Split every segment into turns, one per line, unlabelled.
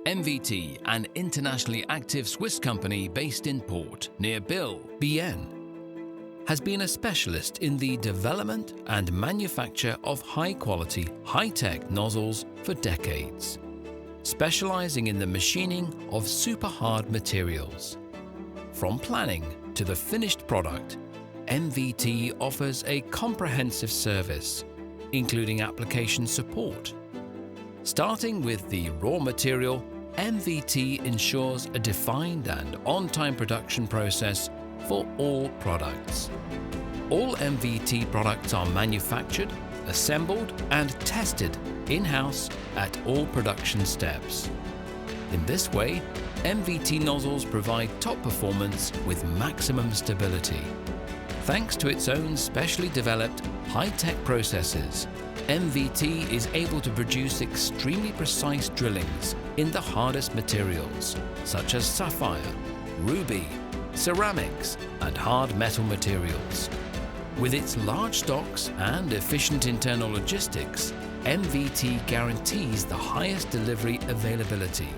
MVT, an internationally active Swiss company based in Port, near Biel, Bienne, has been a specialist in the development and manufacture of high-quality, high-tech nozzles for decades, specializing in the machining of super-hard materials. From planning to the finished product, MVT offers a comprehensive service, including application support. Starting with the raw material, MVT ensures a defined and on-time production process for all products. All MVT products are manufactured, assembled and tested in-house at all production steps. In this way, MVT nozzles provide top performance with maximum stability. Thanks to its own specially developed high-tech processes, MVT is able to produce extremely precise drillings in the hardest materials, such as sapphire, ruby, ceramics, and hard metal materials. With its large stocks and efficient internal logistics, MVT guarantees the highest delivery availability.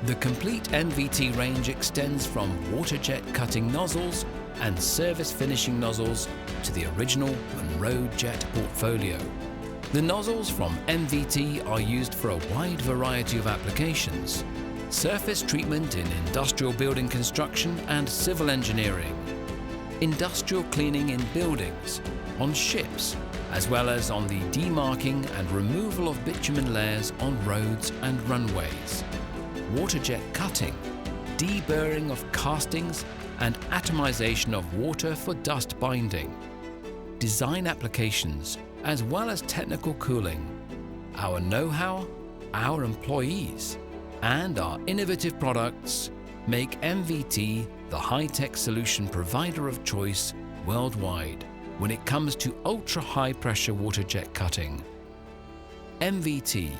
The complete MVT range extends from water-jet cutting nozzles and service finishing nozzles to the original MONRO-JET portfolio. The nozzles from MVT are used for a wide variety of applications: surface treatment in industrial building construction and civil engineering, industrial cleaning in buildings, on ships, as well as on the demarking and removal of bitumen layers on roads and runways, water-jet cutting, deburring of castings, and atomization of water for dust binding, design applications, as well as technical cooling. Our know-how, our employees, and our innovative products make MVT the high-tech solution provider of choice worldwide when it comes to ultra-high pressure water jet cutting. MVT,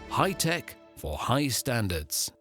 high-tech for high standards.